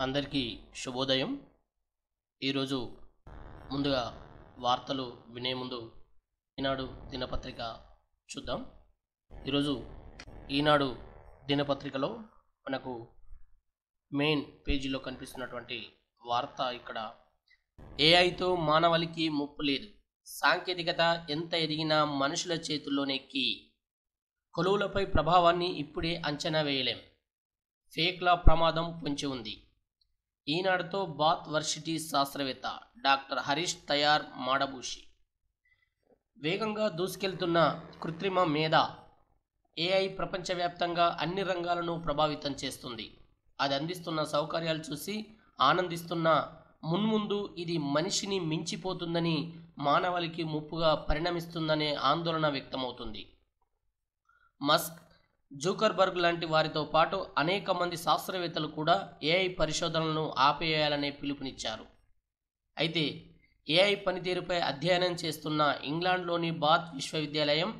అందరికీ శుభోదయం. ఈరోజు ముందుగా వార్తలు వినే ముందు ఈనాడు దినపత్రిక చూద్దాం. ఈరోజు ఈనాడు దినపత్రికలో మనకు మెయిన్ పేజీలో కనిపిస్తున్నటువంటి వార్త ఇక్కడ ఏఐతో మానవాళికి ముప్పు లేదు, సాంకేతికత ఎంత ఎదిగినా మనుషుల చేతుల్లోనే కీ, కొలువులపై ప్రభావాన్ని ఇప్పుడే అంచనా వేయలేం, ఫేక్ల ప్రమాదం పొంచి ఉంది. ఈనాడుతో బాత్ వర్సిటీ శాస్త్రవేత్త డాక్టర్ హరీష్ తయార్ మాడబూషి. వేగంగా దూసుకెళ్తున్న కృత్రిమ మేధ ఏఐ ప్రపంచవ్యాప్తంగా అన్ని రంగాలను ప్రభావితం చేస్తుంది. అది అందిస్తున్న సౌకర్యాలు చూసి ఆనందిస్తున్న మున్ముందు ఇది మనిషిని మించిపోతుందని, మానవాళికి ముప్పుగా పరిణమిస్తుందనే ఆందోళన వ్యక్తమవుతుంది. మస్క్, జూకర్బర్గ్ లాంటి వారితో పాటు అనేక మంది శాస్త్రవేత్తలు కూడా ఏఐ పరిశోధనలను ఆపేయాలనే పిలుపునిచ్చారు. అయితే ఏఐ పనితీరుపై అధ్యయనం చేస్తున్న ఇంగ్లాండ్లోని బాత్ విశ్వవిద్యాలయం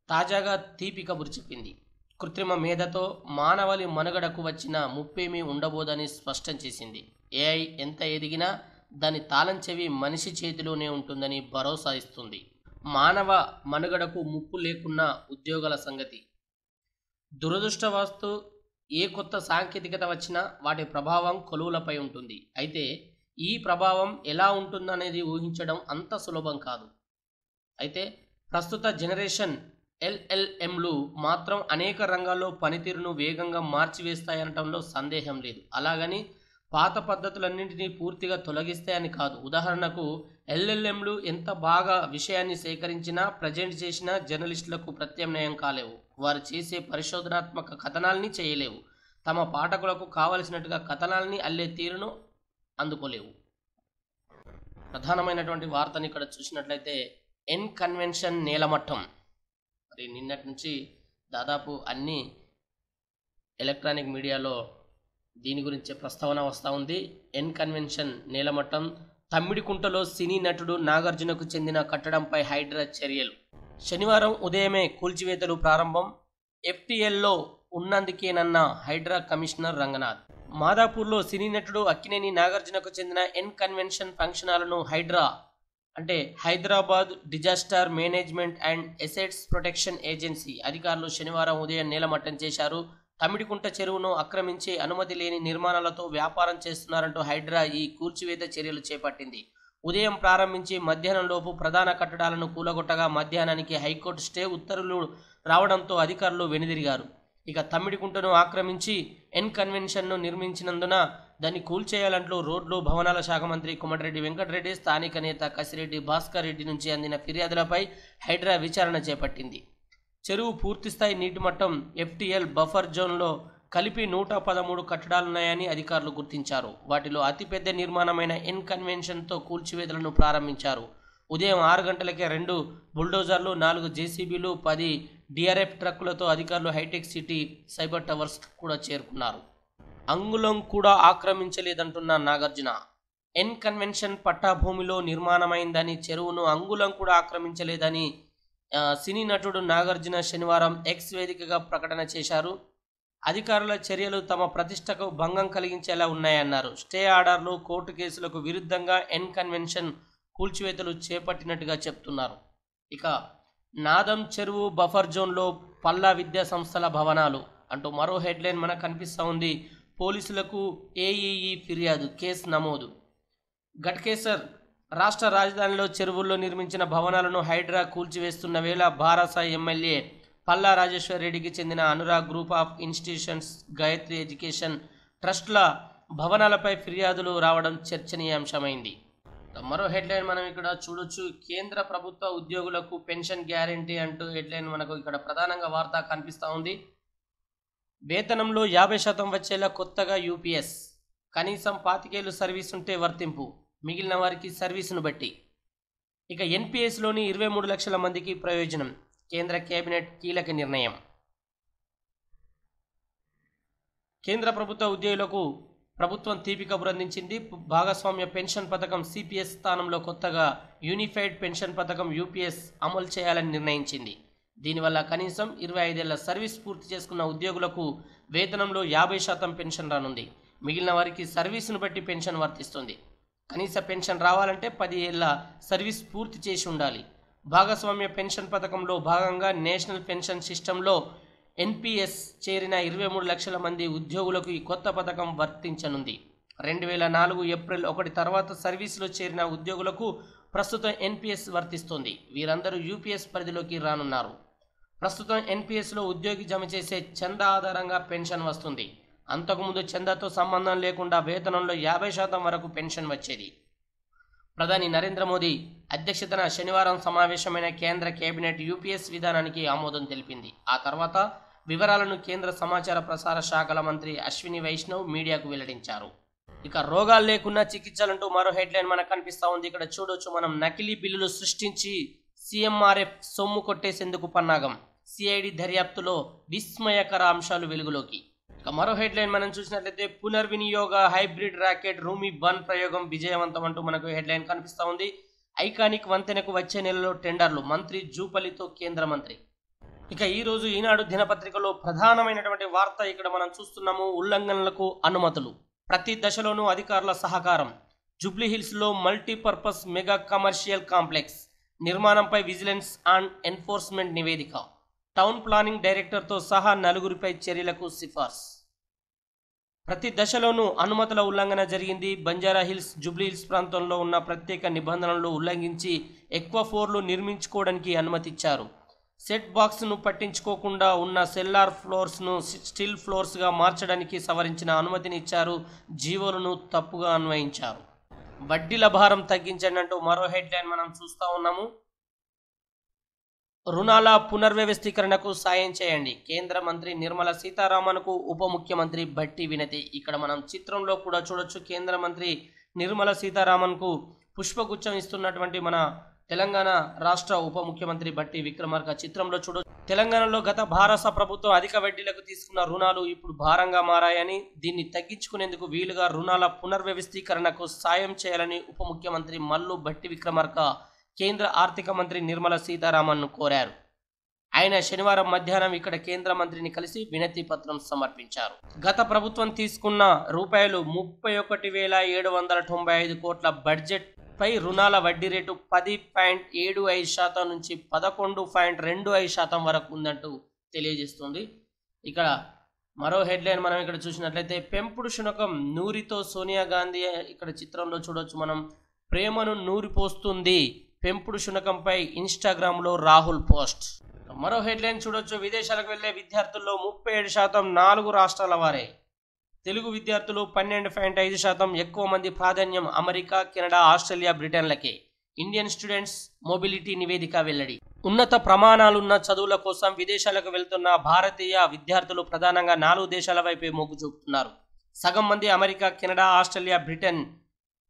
తాజాగా తీపి కబురు చెప్పింది. కృత్రిమ మేధతో మానవాళి మనుగడకు వచ్చిన ముప్పేమీ ఉండబోదని స్పష్టం చేసింది. ఏఐ ఎంత ఎదిగినా దాని తాళం చెవి మనిషి చేతిలోనే ఉంటుందని భరోసా ఇస్తుంది. మానవ మనుగడకు ముప్పు లేకున్న ఉద్యోగాల సంగతి. దురదృష్టవస్తు ఏ కొత్త సాంకేతికత వచ్చినా వాటి ప్రభావం కొలువులపై ఉంటుంది. అయితే ఈ ప్రభావం ఎలా ఉంటుందనేది ఊహించడం అంత సులభం కాదు. అయితే ప్రస్తుత జనరేషన్ ఎల్ఎల్ఎంలు మాత్రం అనేక రంగాల్లో పనితీరును వేగంగా మార్చివేస్తాయనటంలో సందేహం లేదు. అలాగని పాత పద్ధతులన్నింటినీ పూర్తిగా తొలగిస్తాయని కాదు. ఉదాహరణకు ఎల్ఎల్ఎంలు ఎంత బాగా విషయాన్ని సేకరించినా, ప్రజెంట్ చేసినా జర్నలిస్టులకు ప్రత్యామ్నాయం కాలేవు. వారు చేసే పరిశోధనాత్మక కథనాల్ని చేయలేవు. తమ పాఠకులకు కావలసినట్టుగా కథనాల్ని అల్లే తీరును అందుకోలేవు. ప్రధానమైనటువంటి వార్తని ఇక్కడ చూసినట్లయితే ఎన్ కన్వెన్షన్ నేలమట్టం. మరి నిన్నటి నుంచి దాదాపు అన్ని ఎలక్ట్రానిక్ మీడియాలో దీని గురించే ప్రస్తావన వస్తూ ఉంది. ఎన్ కన్వెన్షన్ నేలమట్టం. తమ్మిడికుంటలో సినీ నటుడు నాగార్జునకు చెందిన కట్టడంపై హైడ్రా చర్యలు. శనివారం ఉదయమే కూల్చివేతలు ప్రారంభం. ఎఫ్టీఎల్లో ఉన్నందుకేనన్న హైడ్రా కమిషనర్ రంగనాథ్. మాదాపూర్లో సినీ నటుడు అక్కినేని నాగార్జునకు చెందిన ఎన్ కన్వెన్షన్ ఫంక్షన్ హాల్ను హైడ్రా అంటే Hyderabad disaster management and assets protection agency అధికారులు శనివారం ఉదయం నేలమట్టం చేశారు. తమ్మిడికుంట చెరువును ఆక్రమించి అనుమతి లేని నిర్మాణాలతో వ్యాపారం చేస్తున్నారంటూ హైడ్రా ఈ కూల్చివేత చర్యలు చేపట్టింది. ఉదయం ప్రారంభించి మధ్యాహ్నంలోపు ప్రధాన కట్టడాలను కూలగొట్టగా మధ్యాహ్నానికి హైకోర్టు స్టే ఉత్తర్వులు రావడంతో అధికారులు వెనుదిరిగారు. ఇక తమ్మిడికుంటను ఆక్రమించి ఎన్ కన్వెన్షన్ను నిర్మించినందున దాన్ని కూల్చేయాలంటూ రోడ్లు భవనాల శాఖ మంత్రి కోమటిరెడ్డి వెంకటరెడ్డి, స్థానిక నేత కసిరెడ్డి భాస్కర్ రెడ్డి నుంచి అందిన ఫిర్యాదులపై హైడ్రా విచారణ చేపట్టింది. చెరువు పూర్తిస్థాయి నీటి మట్టం ఎఫ్టీఎల్ బఫర్ జోన్లో కలిపి 113 కట్టడాలున్నాయని అధికారులు గుర్తించారు. వాటిలో అతిపెద్ద నిర్మాణమైన ఎన్ కన్వెన్షన్తో కూల్చివేతలను ప్రారంభించారు. ఉదయం 6 గంటలకే 2 బుల్డోజర్లు, 4 జేసీబీలు, 10 డిఆర్ఎఫ్ ట్రక్కులతో అధికారులు హైటెక్ సిటీ సైబర్ టవర్స్ కూడా చేరుకున్నారు. అంగుళం కూడా ఆక్రమించలేదంటున్న నాగార్జున. ఎన్ కన్వెన్షన్ పట్టాభూమిలో నిర్మాణమైందని, చెరువును అంగుళం కూడా ఆక్రమించలేదని సినీ నటుడు నాగార్జున శనివారం ఎక్స్ వేదికగా ప్రకటన చేశారు. అధికారుల చర్యలు తమ ప్రతిష్టకు భంగం కలిగించేలా ఉన్నాయన్నారు. స్టే ఆర్డర్లు, కోర్టు కేసులకు విరుద్ధంగా ఎన్ కన్వెన్షన్ కూల్చివేతలు చేపట్టినట్టుగా చెప్తున్నారు. ఇక నాదం చెరువు బఫర్ జోన్లో పల్లా విద్యా సంస్థల భవనాలు అంటూ మరో హెడ్లైన్ మనకు కనిపిస్తూ ఉంది. పోలీసులకు ఏఈఈ ఫిర్యాదు, కేసు నమోదు. గట్కేసర్ రాష్ట్ర రాజధానిలో చెరువుల్లో నిర్మించిన భవనాలను హైడ్రా కూల్చివేస్తున్న వేళ భారస ఎమ్మెల్యే పల్లా రాజేశ్వర్ రెడ్డికి చెందిన Anurag group of institutions, Gayatri education ట్రస్ట్ల భవనాలపై ఫిర్యాదులు రావడం చర్చనీయాంశమైంది. మరో హెడ్లైన్ మనం ఇక్కడ చూడొచ్చు. కేంద్ర ప్రభుత్వ ఉద్యోగులకు పెన్షన్ గ్యారంటీ అంటూ హెడ్లైన్ మనకు ఇక్కడ ప్రధానంగా వార్త కనిపిస్తూ ఉంది. వేతనంలో 50% వచ్చేలా కొత్తగా యూపీఎస్. కనీసం 25 ఏళ్ళు సర్వీస్ ఉంటే వర్తింపు, మిగిలిన వారికి సర్వీసును బట్టి. ఇక ఎన్పిఎస్లోని 23 లక్షల మందికి ప్రయోజనం. కేంద్ర కేబినెట్ కీలక నిర్ణయం. కేంద్ర ప్రభుత్వ ఉద్యోగులకు ప్రభుత్వం తీపి కబురు అందించింది. భాగస్వామ్య పెన్షన్ పథకం సిపిఎస్ స్థానంలో కొత్తగా యూనిఫైడ్ పెన్షన్ పథకం యూపీఎస్ అమలు చేయాలని నిర్ణయించింది. దీనివల్ల కనీసం 25 ఏళ్ల సర్వీస్ పూర్తి చేసుకున్న ఉద్యోగులకు వేతనంలో 50% పెన్షన్ రానుంది. మిగిలిన వారికి సర్వీసును బట్టి పెన్షన్ వర్తిస్తుంది. కనీస పెన్షన్ రావాలంటే 10 ఏళ్ల సర్వీస్ పూర్తి చేసి ఉండాలి. భాగస్వామ్య పెన్షన్ పథకంలో భాగంగా నేషనల్ పెన్షన్ సిస్టంలో ఎన్పిఎస్ చేరిన 23 లక్షల మంది ఉద్యోగులకు ఈ కొత్త పథకం వర్తించనుంది. 2004 ఏప్రిల్ 1 తర్వాత సర్వీసులో చేరిన ఉద్యోగులకు ప్రస్తుతం ఎన్పిఎస్ వర్తిస్తుంది. వీరందరూ యూపీఎస్ పరిధిలోకి రానున్నారు. ప్రస్తుతం ఎన్పిఎస్లో ఉద్యోగి జమ చేసే చందా ఆధారంగా పెన్షన్ వస్తుంది. అంతకుముందు చందాతో సంబంధం లేకుండా వేతనంలో 50% వరకు పెన్షన్ వచ్చేది. ప్రధాని నరేంద్ర మోదీ అధ్యక్షతన శనివారం సమావేశమైన కేంద్ర కేబినెట్ యూపీఎస్ విధానానికి ఆమోదం తెలిపింది. ఆ తర్వాత వివరాలను కేంద్ర సమాచార ప్రసార శాఖల మంత్రి అశ్విని వైష్ణవ్ మీడియాకు వెల్లడించారు. ఇక రోగాలు లేకున్నా చికిత్సలంటూ మరో హెడ్లైన్ మనకు కనిపిస్తూ ఉంది. ఇక్కడ చూడొచ్చు మనం. నకిలీ బిల్లులు సృష్టించి సీఎంఆర్ఎఫ్ సొమ్ము కొట్టేసేందుకు పన్నాగం, సిఐడి దర్యాప్తులో విస్మయకర అంశాలు వెలుగులోకి. ఇక మరో హెడ్లైన్ మనం చూసినట్లయితే పునర్వినియోగ హైబ్రిడ్ రాకెట్ రూమి 1 ప్రయోగం విజయవంతం అంటూ మనకు హెడ్లైన్ కనిపిస్తూ ఉంది. ఐకానిక్ వంతెనకు వచ్చే నెలలో టెండర్లు, మంత్రి జూపల్లితో కేంద్ర మంత్రి. ఇక ఈరోజు ఈనాడు దినపత్రికలో ప్రధానమైనటువంటి వార్త ఇక్కడ మనం చూస్తున్నాము. ఉల్లంఘనలకు అనుమతులు, ప్రతి దశలోనూ అధికారుల సహకారం. జూబ్లీహిల్స్లో మల్టీపర్పస్ మెగా కమర్షియల్ కాంప్లెక్స్ నిర్మాణంపై విజిలెన్స్ అండ్ ఎన్ఫోర్స్మెంట్ నివేదిక. టౌన్ ప్లానింగ్ డైరెక్టర్తో సహా 4గురిపై చర్యలకు సిఫార్సు. ప్రతి దశలోనూ అనుమతుల ఉల్లంఘన జరిగింది. బంజారా హిల్స్, జూబ్లీహిల్స్ ప్రాంతంలో ఉన్న ప్రత్యేక నిబంధనలను ఉల్లంఘించి ఎక్కువ ఫ్లోర్లు నిర్మించుకోవడానికి అనుమతిచ్చారు. సెట్ బాక్స్ను పట్టించుకోకుండా ఉన్న సెల్లార్ ఫ్లోర్స్ను స్టిల్ ఫ్లోర్స్గా మార్చడానికి సవరించిన అనుమతిని ఇచ్చారు. జీవోలను తప్పుగా అన్వయించారు. వడ్డీల భారం తగ్గించండి అంటూ మరో హెడ్లైన్ మనం చూస్తూ ఉన్నాము. రుణాల పునర్వ్యవస్థీకరణకు సాయం చేయండి, కేంద్ర మంత్రి నిర్మలా సీతారామన్కు ఉప ముఖ్యమంత్రి భట్టి వినతి. ఇక్కడ మనం చిత్రంలో కూడా చూడొచ్చు. కేంద్ర మంత్రి నిర్మలా సీతారామన్కు పుష్పగుచ్చం ఇస్తున్నటువంటి మన తెలంగాణ రాష్ట్ర ఉప ముఖ్యమంత్రి భట్టి విక్రమార్క చిత్రంలో చూడొచ్చు. తెలంగాణలో గత భారత ప్రభుత్వం అధిక వడ్డీలకు తీసుకున్న రుణాలు ఇప్పుడు భారంగా మారాయని, దీన్ని తగ్గించుకునేందుకు వీలుగా రుణాల పునర్వ్యవస్థీకరణకు సాయం చేయాలని ఉప ముఖ్యమంత్రి మల్లు భట్టి విక్రమార్క కేంద్ర ఆర్థిక మంత్రి నిర్మలా సీతారామన్ను కోరారు. ఆయన శనివారం మధ్యాహ్నం ఇక్కడ కేంద్ర మంత్రిని కలిసి వినతి పత్రం సమర్పించారు. గత ప్రభుత్వం తీసుకున్న రూ. 61,795 కోట్ల బడ్జెట్ పై రుణాల వడ్డీ రేటు 10.75% నుంచి 11.25% వరకు ఉందంటూ తెలియజేస్తుంది. ఇక్కడ మరో హెడ్లైన్ మనం ఇక్కడ చూసినట్లయితే పెంపుడు శునకం నూరితో సోనియా గాంధీ. ఇక్కడ చిత్రంలో చూడొచ్చు మనం. ప్రేమను నూరిపోస్తుంది పెంపుడు శునకంపై ఇన్స్టాగ్రామ్లో రాహుల్ పోస్ట్. మరో హెడ్లైన్ చూడొచ్చు. విదేశాలకు వెళ్లే విద్యార్థుల్లో 37% 4 రాష్ట్రాల వారే. తెలుగు విద్యార్థులు 12.5%, ఎక్కువ మంది ప్రాధాన్యం అమెరికా, కెనడా, ఆస్ట్రేలియా, బ్రిటన్లకే. ఇండియన్ స్టూడెంట్స్ మొబిలిటీ నివేదిక వెల్లడి. ఉన్నత ప్రమాణాలున్న చదువుల కోసం విదేశాలకు వెళ్తున్న భారతీయ విద్యార్థులు ప్రధానంగా 4 దేశాల వైపే మొగ్గు చూపుతున్నారు. సగం మంది అమెరికా, కెనడా, ఆస్ట్రేలియా, బ్రిటన్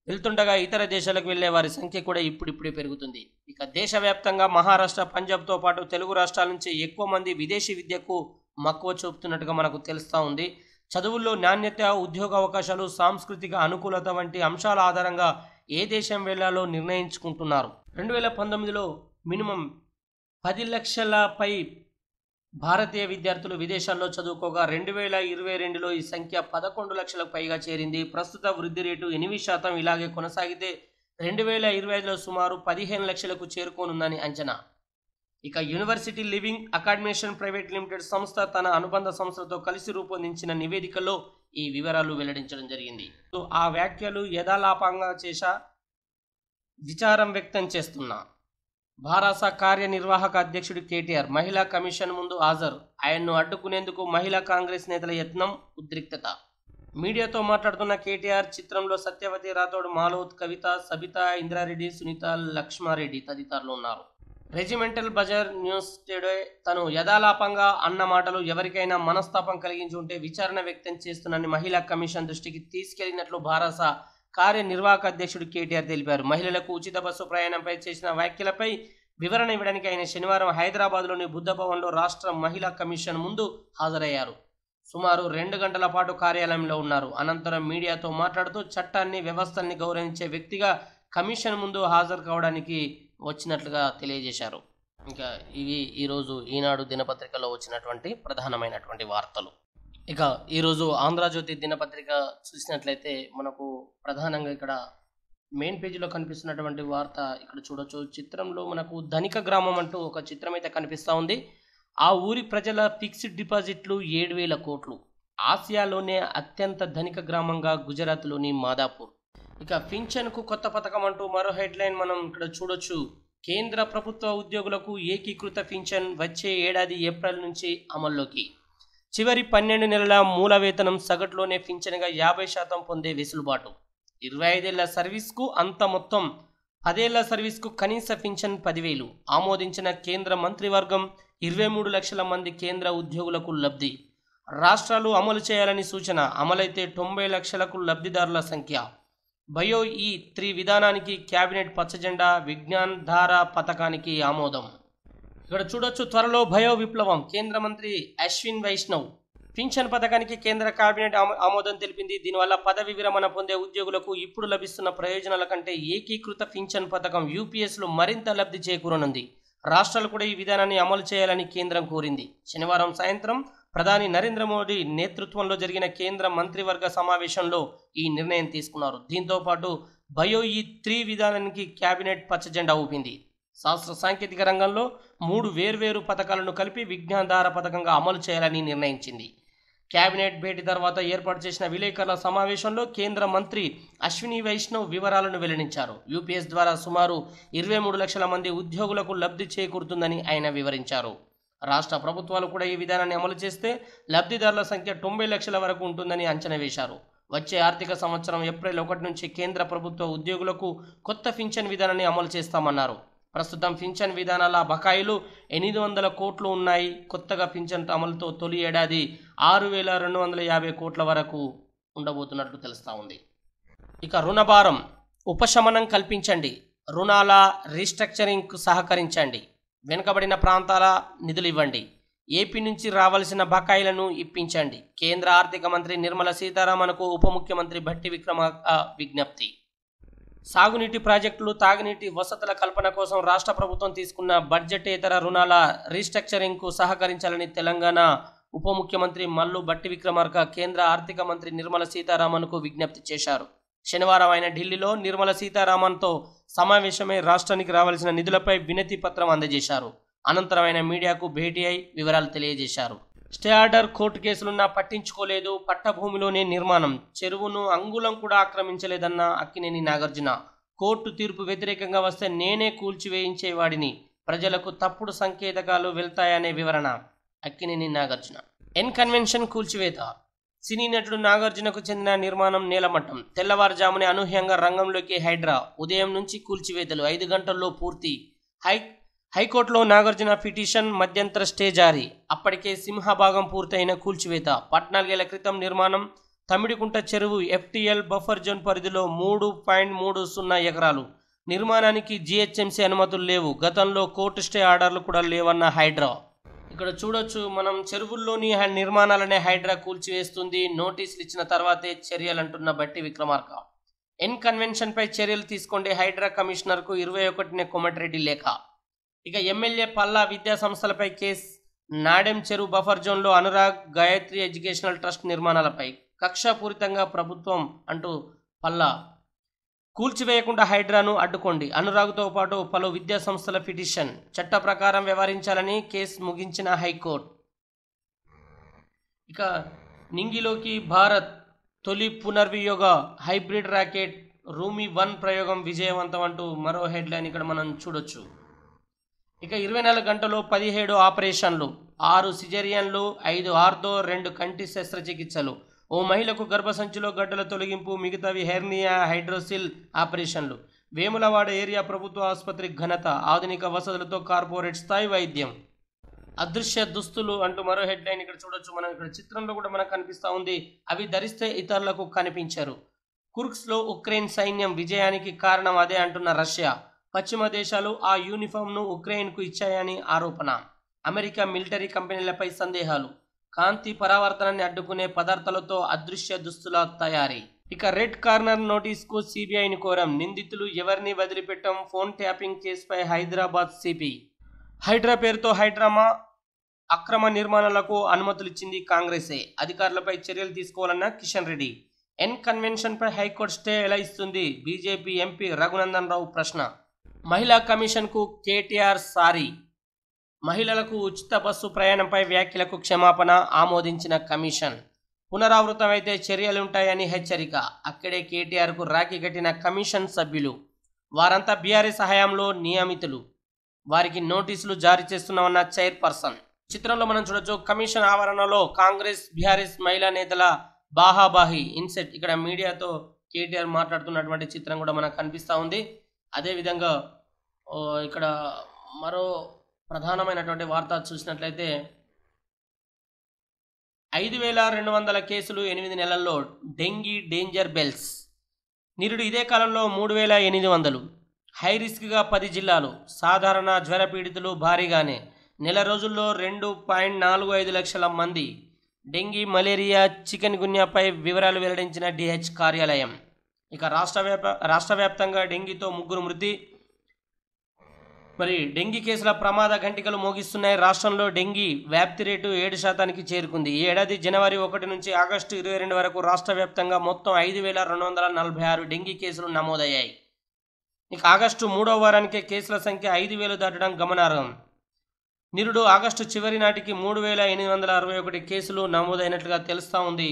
వెళ్తుండగా ఇతర దేశాలకు వెళ్లే వారి సంఖ్య కూడా ఇప్పుడిప్పుడే పెరుగుతుంది. ఇక దేశవ్యాప్తంగా మహారాష్ట్ర, పంజాబ్తో పాటు తెలుగు రాష్ట్రాల నుంచి ఎక్కువ మంది విదేశీ విద్యకు మక్కువ చూపుతున్నట్టుగా మనకు తెలుస్తూ ఉంది. చదువుల్లో నాణ్యత, ఉద్యోగ అవకాశాలు, సాంస్కృతిక అనుకూలత వంటి అంశాల ఆధారంగా ఏ దేశం వెళ్లాలో నిర్ణయించుకుంటున్నారు. 2019లో మినిమం 10 లక్షలపై భారతీయ విద్యార్థులు విదేశాల్లో చదువుకోగా 2022లో ఈ సంఖ్య 11 లక్షలకు పైగా చేరింది. ప్రస్తుత వృద్ధి రేటు 8%. ఇలాగే కొనసాగితే 2025లో సుమారు 15 లక్షలకు చేరుకోనుందని అంచనా. ఇక యూనివర్సిటీ లివింగ్ అకాడమినేషన్ ప్రైవేట్ లిమిటెడ్ సంస్థ తన అనుబంధ సంస్థలతో కలిసి రూపొందించిన నివేదికలో ఈ వివరాలు వెల్లడించడం జరిగింది. ఆ వ్యాఖ్యలు యథాలాపంగా చేశా విచారం వ్యక్తం చేస్తున్నా. భారస కార్యనిర్వాహక అధ్యక్షుడు కేటీఆర్ మహిళా కమిషన్ ముందు హాజరు. ఆయన్ను అడ్డుకునేందుకు మహిళా కాంగ్రెస్ నేతల యత్నం, ఉద్రిక్తత. మీడియాతో మాట్లాడుతున్న కేటీఆర్ చిత్రంలో సత్యవతి రాథోడ్, మాలోత్, కవిత, సబితా ఇంద్రారెడ్డి, సునీత లక్ష్మారెడ్డి తదితరులు ఉన్నారు. రెజిమెంటల్ బజార్ న్యూస్ టుడే తను యథాలాపంగా అన్న మాటలు ఎవరికైనా మనస్తాపం కలిగించి ఉంటే విచారణ వ్యక్తం చేస్తున్నని మహిళా కమిషన్ దృష్టికి తీసుకెళ్లినట్లు భారస కార్యనిర్వాహక అధ్యక్షుడు కేటీఆర్ తెలిపారు. మహిళలకు ఉచిత బస్సు ప్రయాణంపై చేసిన వ్యాఖ్యలపై వివరణ ఇవ్వడానికి ఆయన శనివారం హైదరాబాద్లోని బుద్ధ భవన్లో రాష్ట్ర మహిళా కమిషన్ ముందు హాజరయ్యారు. సుమారు 2 గంటల పాటు కార్యాలయంలో ఉన్నారు. అనంతరం మీడియాతో మాట్లాడుతూ చట్టాన్ని, వ్యవస్థల్ని గౌరవించే వ్యక్తిగా కమిషన్ ముందు హాజరు కావడానికి వచ్చినట్లుగా తెలియజేశారు. ఇంకా ఇవి ఈరోజు ఈనాడు దినపత్రికలో వచ్చినటువంటి ప్రధానమైనటువంటి వార్తలు. ఇక ఈరోజు ఆంధ్రజ్యోతి దినపత్రిక చూసినట్లయితే మనకు ప్రధానంగా ఇక్కడ మెయిన్ పేజీలో కనిపిస్తున్నటువంటి వార్త ఇక్కడ చూడొచ్చు. చిత్రంలో మనకు ధనిక గ్రామం అంటూ ఒక చిత్రం అయితే కనిపిస్తూ ఉంది. ఆ ఊరి ప్రజల ఫిక్స్డ్ డిపాజిట్లు 7,000 కోట్లు. ఆసియాలోనే అత్యంత ధనిక గ్రామంగా గుజరాత్లోని మాదాపూర్. ఇక పింఛన్కు కొత్త పథకం అంటూ మరో హెడ్లైన్ మనం ఇక్కడ చూడొచ్చు. కేంద్ర ప్రభుత్వ ఉద్యోగులకు ఏకీకృత పింఛన్ వచ్చే ఏడాది ఏప్రిల్ నుంచి అమల్లోకి. చివరి 12 నెలల మూల వేతనం సగటులోనే పింఛన్గా 50% పొందే వెసులుబాటు. 25 ఏళ్ల సర్వీస్కు అంత మొత్తం, 10 ఏళ్ల సర్వీస్కు కనీస పింఛన్ 10,000 ఆమోదించిన కేంద్ర మంత్రివర్గం. 23 లక్షల మంది కేంద్ర ఉద్యోగులకు లబ్ధి. రాష్ట్రాలు అమలు చేయాలని సూచన. అమలైతే 90 లక్షలకు లబ్ధిదారుల సంఖ్య. బయో ఈ3 విధానానికి కేబినెట్ పచ్చజెండా. విజ్ఞాన్ ధార పథకానికి ఆమోదం. ఇక్కడ చూడొచ్చు, త్వరలో భయో విప్లవం. కేంద్ర మంత్రి అశ్విన్ వైష్ణవ్ పింఛన్ పథకానికి కేంద్ర కేబినెట్ ఆమోదం తెలిపింది. దీనివల్ల పదవి విరమణ పొందే ఉద్యోగులకు ఇప్పుడు లభిస్తున్న ప్రయోజనాల కంటే ఏకీకృత పింఛన్ పథకం యూపీఎస్లో మరింత లబ్ధి చేకూరనుంది. రాష్ట్రాలు కూడా ఈ విధానాన్ని అమలు చేయాలని కేంద్రం కోరింది. శనివారం సాయంత్రం ప్రధాని నరేంద్ర మోడీ నేతృత్వంలో జరిగిన కేంద్ర మంత్రివర్గ సమావేశంలో ఈ నిర్ణయం తీసుకున్నారు. దీంతో పాటు బయో ఈ3 విధానానికి కేబినెట్ పచ్చజెండా ఊపింది. శాస్త్ర సాంకేతిక రంగంలో 3 వేర్వేరు పథకాలను కలిపి విజ్ఞానధార పథకంగా అమలు చేయాలని నిర్ణయించింది. కేబినెట్ భేటీ తర్వాత ఏర్పాటు చేసిన విలేకరుల సమావేశంలో కేంద్ర మంత్రి అశ్విని వైష్ణవ్ వివరాలను వెల్లడించారు. యూపీఎస్ ద్వారా సుమారు 23 లక్షల మంది ఉద్యోగులకు లబ్ధి చేకూరుతుందని ఆయన వివరించారు. రాష్ట్ర ప్రభుత్వాలు కూడా ఈ విధానాన్ని అమలు చేస్తే లబ్ధిదారుల సంఖ్య 90 లక్షల వరకు ఉంటుందని అంచనా వేశారు. వచ్చే ఆర్థిక సంవత్సరం ఏప్రిల్ 1 నుంచి కేంద్ర ప్రభుత్వ ఉద్యోగులకు కొత్త పింఛన్ విధానాన్ని అమలు చేస్తామన్నారు. ప్రస్తుతం పింఛన్ విధానాల బకాయిలు 800 కోట్లు ఉన్నాయి. కొత్తగా పింఛన్ అమలుతో తొలి ఏడాది 6,250 కోట్ల వరకు ఉండబోతున్నట్లు తెలుస్తూ ఉంది. ఇక రుణభారం ఉపశమనం కల్పించండి. రుణాల రీస్ట్రక్చరింగ్కు సహకరించండి. వెనుకబడిన ప్రాంతాల నిధులు ఇవ్వండి. ఏపీ నుంచి రావాల్సిన బకాయిలను ఇప్పించండి. కేంద్ర ఆర్థిక మంత్రి నిర్మలా సీతారామన్కు ఉప ముఖ్యమంత్రి భట్టి విక్రమార్క విజ్ఞప్తి. సాగునీటి ప్రాజెక్టులు, తాగునీటి వసతుల కల్పన కోసం రాష్ట్ర ప్రభుత్వం తీసుకున్న బడ్జెటేతర రుణాల రీస్ట్రక్చరింగ్కు సహకరించాలని తెలంగాణ ఉప ముఖ్యమంత్రి మల్లు భట్టి విక్రమార్క కేంద్ర ఆర్థిక మంత్రి నిర్మలా సీతారామన్కు విజ్ఞప్తి చేశారు. శనివారం ఆయన ఢిల్లీలో నిర్మలా సీతారామన్తో సమావేశమై రాష్ట్రానికి రావాల్సిన నిధులపై వినతి పత్రం అందజేశారు. అనంతరం ఆయన మీడియాకు భేటీ అయి వివరాలు తెలియజేశారు. స్టే ఆర్డర్, కోర్టు కేసులున్నా పట్టించుకోలేదు. పట్టభూమిలోనే నిర్మాణం, చెరువును అంగుళం కూడా ఆక్రమించలేదన్న అక్కినేని నాగార్జున. కోర్టు తీర్పు వ్యతిరేకంగా వస్తే నేనే కూల్చివేయించేవాడిని. ప్రజలకు తప్పుడు సంకేతాలు వెళ్తాయనే వివరణ అక్కినేని నాగార్జున. ఎన్ కన్వెన్షన్ కూల్చివేత. సినీ నటుడు నాగార్జునకు చెందిన నిర్మాణం నేలమట్టం. తెల్లవారుజామునే అనూహ్యంగా రంగంలోకి హైడ్రా. ఉదయం నుంచి కూల్చివేతలు 5 గంటల్లో పూర్తి. హైకోర్టులో నాగార్జున పిటిషన్, మధ్యంతర స్టే జారీ. అప్పటికే సింహభాగం పూర్తయిన కూల్చివేత. 14 ఏళ్ల క్రితం నిర్మాణం. తమిడికుంట చెరువు ఎఫ్టీఎల్ బఫర్ జోన్ పరిధిలో 3.30 ఎకరాలు. నిర్మాణానికి జీహెచ్ఎంసీ అనుమతులు లేవు. గతంలో కోర్టు స్టే ఆర్డర్లు కూడా లేవన్న హైడ్రా. ఇక్కడ చూడొచ్చు మనం, చెరువుల్లోని నిర్మాణాలనే హైడ్రా కూల్చివేస్తుంది. నోటీసులు ఇచ్చిన తర్వాతే చర్యలంటున్న భట్టి విక్రమార్క. ఎన్ కన్వెన్షన్పై చర్యలు తీసుకోండి. హైడ్రా కమిషనర్కు 21నే కోమటిరెడ్డి లేఖ. ఇక ఎమ్మెల్యే పల్లా విద్యా సంస్థలపై కేసు. నాడెం చెరువు బఫర్ జోన్లో అనురాగ్, గాయత్రి ఎడ్యుకేషనల్ ట్రస్ట్ నిర్మాణాలపై కక్షాపూరితంగా ప్రభుత్వం అంటూ పల్లా. కూల్చివేయకుండా హైడ్రాను అడ్డుకోండి. అనురాగ్తో పాటు పలు విద్యా సంస్థల పిటిషన్. చట్ట ప్రకారం వ్యవహరించాలని కేసు ముగించిన హైకోర్టు. ఇక నింగిలోకి భారత్ తొలి పునర్వియోగ హైబ్రిడ్ రాకెట్ రూమి-1 ప్రయోగం విజయవంతం అంటూ మరో హెడ్లైన్ ఇక్కడ మనం చూడొచ్చు. ఇక 24 గంటల్లో 17 ఆపరేషన్లు, 6 సిజేరియన్లు, 5 ఆర్థో, 2 కంటి శస్త్రచికిత్సలు. ఓ మహిళకు గర్భసంచిలో గడ్డల తొలగింపు, మిగతావి హెర్నియా, హైడ్రోసిల్ ఆపరేషన్లు. వేములవాడ ఏరియా ప్రభుత్వ ఆసుపత్రి ఘనత. ఆధునిక వసతులతో కార్పొరేట్ స్థాయి వైద్యం. అదృశ్య దుస్తులు అంటూ మరో హెడ్లైన్ ఇక్కడ చూడొచ్చు. మనం ఇక్కడ చిత్రంలో కూడా మనకు కనిపిస్తూ ఉంది. అవి ధరిస్తే ఇతరులకు కనిపించరు. కుర్స్క్లో ఉక్రెయిన్ సైన్యం విజయానికి కారణం అదే అంటున్న రష్యా. పశ్చిమ దేశాలు ఆ యూనిఫామ్ను ఉక్రెయిన్కు ఇచ్చాయని ఆరోపణ. అమెరికా మిలిటరీ కంపెనీలపై సందేహాలు. కాంతి పరావర్తనాన్ని అడ్డుకునే పదార్థాలతో అదృశ్య దుస్తుల తయారీ. ఇక రెడ్ కార్నర్ నోటీస్కు సిబిఐని కోరం. నిందితులు ఎవరిని వదిలిపెట్టం. ఫోన్ ట్యాపింగ్ కేసుపై హైదరాబాద్ సిపి. హైడ్రా పేరుతో హైడ్రామా. అక్రమ నిర్మాణాలకు అనుమతులు ఇచ్చింది కాంగ్రెసే, అధికారులపై చర్యలు తీసుకోవాలన్న కిషన్ రెడ్డి. ఎన్ కన్వెన్షన్పై హైకోర్టు స్టే ఎలా ఇస్తుంది? బీజేపీ ఎంపీ రఘునందన్ రావు ప్రశ్న. మహిళా కమిషన్కు కేటీఆర్ సారీ. మహిళలకు ఉచిత బస్సు ప్రయాణంపై వ్యాఖ్యలకు క్షమాపణ ఆమోదించిన కమిషన్. పునరావృతమైతే చర్యలుంటాయని హెచ్చరిక. అక్కడే కేటీఆర్కు రాఖీ కట్టిన కమిషన్ సభ్యులు. వారంతా బీఆర్ఎస్ హయాంలో నియమితులు. వారికి నోటీసులు జారీ చేస్తున్నామన్న చైర్పర్సన్. చిత్రంలో మనం చూడొచ్చు, కమిషన్ ఆవరణలో కాంగ్రెస్ బీఆర్ఎస్ మహిళా నేతల బాహాబాహి ఇన్సెట్. ఇక్కడ మీడియాతో కేటీఆర్ మాట్లాడుతున్నటువంటి చిత్రం కూడా మనకు కనిపిస్తూ ఉంది. అదేవిధంగా ఇక్కడ మరో ప్రధానమైనటువంటి వార్త చూసినట్లయితే 5200 కేసులు 8 నెలల్లో, డెంగీ డేంజర్ బెల్స్. నిరుడు ఇదే కాలంలో 3800. హై రిస్క్గా 10 జిల్లాలు. సాధారణ జ్వర పీడితులు భారీగానే. నెల రోజుల్లో 2.45 లక్షల మంది. డెంగీ, మలేరియా, చికెన్ గున్యాపై వివరాలు వెల్లడించిన డిహెచ్ కార్యాలయం. ఇక రాష్ట్ర వ్యాప్తంగా డెంగీతో 3 మృతి. మరి డెంగీ కేసుల ప్రమాద గంటికలు మోగిస్తున్నాయి. రాష్ట్రంలో డెంగీ వ్యాప్తి రేటు 7% చేరుకుంది. ఈ ఏడాది జనవరి 1 నుంచి ఆగస్టు 22 వరకు రాష్ట్ర వ్యాప్తంగా మొత్తం 5246 డెంగీ కేసులు నమోదయ్యాయి. ఇక ఆగస్టు 3వ వారానికే కేసుల సంఖ్య 5000 దాటడం గమనార్హం. నిరుడు ఆగస్టు చివరి నాటికి 3861 కేసులు నమోదైనట్లుగా తెలుస్తూ ఉంది.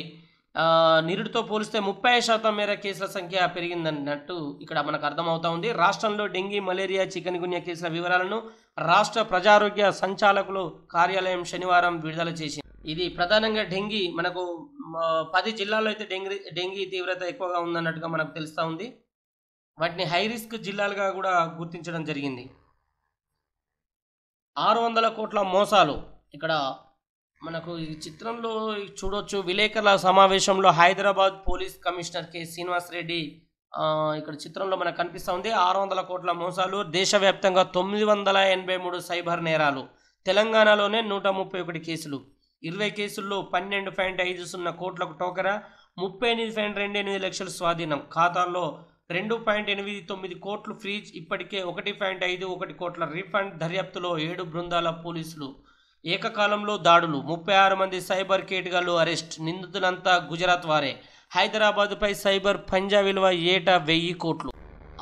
నిరుడుతో పోలిస్తే 30% మేర కేసుల సంఖ్య పెరిగిందన్నట్టు ఇక్కడ మనకు అర్థమవుతా ఉంది. రాష్ట్రంలో డెంగీ, మలేరియా, చికెన్ గున్యా కేసుల వివరాలను రాష్ట్ర ప్రజారోగ్య సంచాలకులు కార్యాలయం శనివారం విడుదల చేసింది. ఇది ప్రధానంగా డెంగీ, మనకు 10 జిల్లాల్లో అయితే డెంగీ తీవ్రత ఎక్కువగా ఉందన్నట్టుగా మనకు తెలుస్తూ ఉంది. వాటిని హై రిస్క్ జిల్లాలుగా కూడా గుర్తించడం జరిగింది. 600 కోట్ల మోసాలు. ఇక్కడ మనకు ఈ చిత్రంలో చూడొచ్చు, విలేకరుల సమావేశంలో Hyderabad police commissioner K Srinivas Reddy ఇక్కడ చిత్రంలో మనకు కనిపిస్తూ ఉంది. 600 కోట్ల మోసాలు, దేశవ్యాప్తంగా 983 సైబర్ నేరాలు, తెలంగాణలోనే 131 కేసులు, 20 కేసుల్లో 12.50 కోట్లకు టోకరా, 38.28 లక్షలు స్వాధీనం, ఖాతాల్లో 2.89 కోట్లు ఫ్రీజ్, ఇప్పటికే 1.51 కోట్ల రీఫండ్. దర్యాప్తులో 7 బృందాల పోలీసులు. ఏకకాలంలో దాడులు, 36 మంది సైబర్ కేటుగాళ్లు అరెస్ట్. నిందితులంతా గుజరాత్ వారే. హైదరాబాద్పై సైబర్ పంజా విలువ ఏటా 1000 కోట్లు.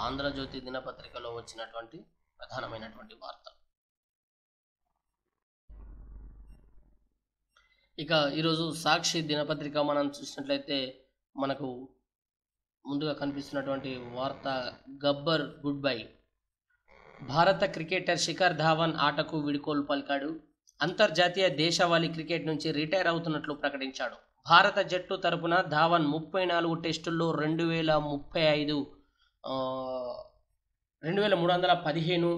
ఆంధ్రజ్యోతి దినపత్రికలో వచ్చినటువంటి ప్రధానమైనటువంటి వార్త. ఇక ఈరోజు సాక్షి దినపత్రిక మనం చూసినట్లయితే మనకు ముందుగా కనిపిస్తున్నటువంటి వార్త, గబ్బర్ గుడ్ బై. భారత క్రికెటర్ శిఖర్ ధావన్ ఆటకు వీడ్కోలు పలికాడు. అంతర్జాతీయ దేశవాళీ క్రికెట్ నుంచి రిటైర్ అవుతున్నట్లు ప్రకటించాడు. భారత జట్టు తరపున ధావన్ 34 టెస్టుల్లో 2315, 2315,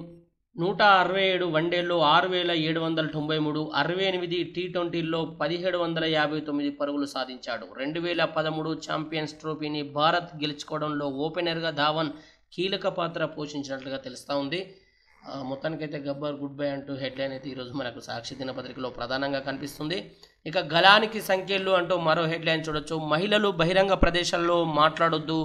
167 వన్డేల్లో 6793, 68 టీ20ల్లో 1759 పరుగులు సాధించాడు. 2013 ఛాంపియన్స్ ట్రోఫీని భారత్ గెలుచుకోవడంలో ఓపెనర్గా ధావన్ కీలక పాత్ర పోషించినట్లుగా తెలుస్తూ ఉంది. మొత్తానికైతే గబ్బర్ గుడ్ బై అంటూ హెడ్లైన్ అయితే ఈరోజు మనకు సాక్షి దినపత్రికలో ప్రధానంగా కనిపిస్తుంది. ఇక గలానికి సంఖ్యలు అంటూ మరో హెడ్లైన్ చూడొచ్చు. మహిళలు బహిరంగ ప్రదేశాల్లో మాట్లాడొద్దు,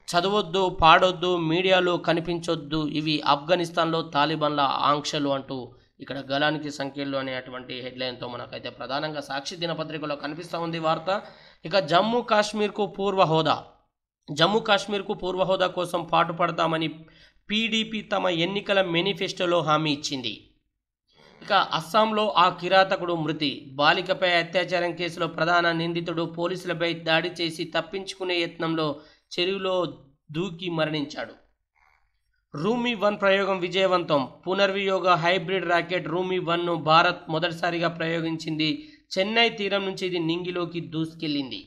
చదవొద్దు, పాడొద్దు, మీడియాలో కనిపించొద్దు, ఇవి ఆఫ్ఘనిస్తాన్లో తాలిబాన్ల ఆంక్షలు అంటూ ఇక్కడ గలానికి సంఖ్యలు అనేటువంటి హెడ్లైన్తో మనకైతే ప్రధానంగా సాక్షి దినపత్రికలో కనిపిస్తూ ఉంది వార్త. ఇక జమ్మూ కాశ్మీర్కు పూర్వ హోదా కోసం పాటుపడతామని పీడీపీ తమ ఎన్నికల మేనిఫెస్టోలో హామీ ఇచ్చింది. ఇక అస్సాంలో ఆ కిరాతకుడు మృతి. బాలికపై అత్యాచారం కేసులో ప్రధాన నిందితుడు పోలీసులపై దాడి చేసి తప్పించుకునే యత్నంలో చెరువులో దూకి మరణించాడు. రూమీ 1 ప్రయోగం విజయవంతం. పునర్వియోగ హైబ్రిడ్ రాకెట్ రూమీ 1ను భారత్ మొదటిసారిగా ప్రయోగించింది. చెన్నై తీరం నుంచి ఇది నింగిలోకి దూసుకెళ్లింది.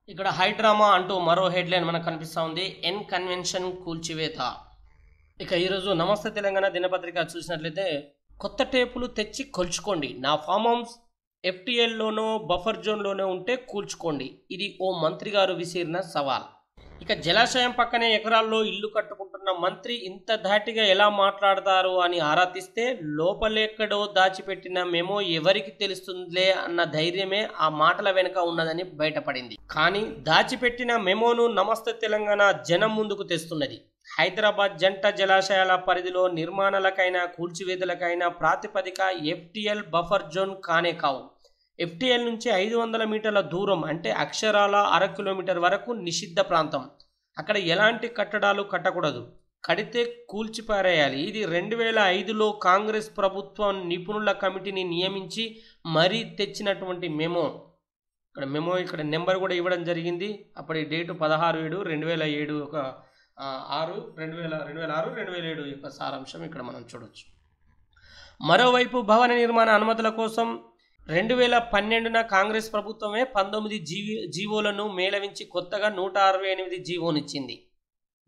ఇక్కడ హైడ్రామా అంటూ మరో హెడ్లైన్ మనకు కనిపిస్తూ ఉంది. ఎన్ కన్వెన్షన్ కూల్చివేత. ఇక ఈరోజు నమస్తే తెలంగాణ దినపత్రిక చూసినట్లయితే, కొత్త టేపులు తెచ్చి కొల్చుకోండి, నా ఫామ్ హౌస్ ఎఫ్టీఎల్లోనో బఫర్ జోన్లోనే ఉంటే కూల్చుకోండి, ఇది ఓ మంత్రి గారు విసిరిన సవాల్. ఇక జలాశయం పక్కనే ఎకరాల్లో ఇల్లు కట్టుకుంటున్న మంత్రి ఇంత ధాటిగా ఎలా మాట్లాడతారు అని ఆరా తీస్తే లోపలెక్కడో దాచిపెట్టిన మెమో ఎవరికి తెలుస్తుందిలే అన్న ధైర్యమే ఆ మాటల వెనుక ఉన్నదని బయటపడింది. కానీ దాచిపెట్టిన మెమోను నమస్తే తెలంగాణ జనం ముందుకు తెస్తున్నది. హైదరాబాద్ జంట జలాశయాల పరిధిలో నిర్మాణాలకైనా కూల్చివేతలకైనా ప్రాతిపదిక FTL బఫర్ జోన్ కానే కావు. FTL నుంచి 500 మీటర్ల దూరం అంటే అక్షరాల 1/2 కిలోమీటర్ వరకు నిషిద్ధ ప్రాంతం. అక్కడ ఎలాంటి కట్టడాలు కట్టకూడదు, కడితే కూల్చిపారేయాలి. ఇది 2005లో కాంగ్రెస్ ప్రభుత్వం నిపుణుల కమిటీని నియమించి మరీ తెచ్చినటువంటి మెమో. ఇక్కడ నెంబర్ కూడా ఇవ్వడం జరిగింది. అప్పటి డేటు 16/7/2007 ఒక 2006-2007 యొక్క సారాంశం ఇక్కడ మనం చూడవచ్చు. మరోవైపు భవన నిర్మాణ అనుమతుల కోసం 2012న కాంగ్రెస్ ప్రభుత్వమే 19 జీవోలను మేళవించి కొత్తగా 168 జీవోనిచ్చింది.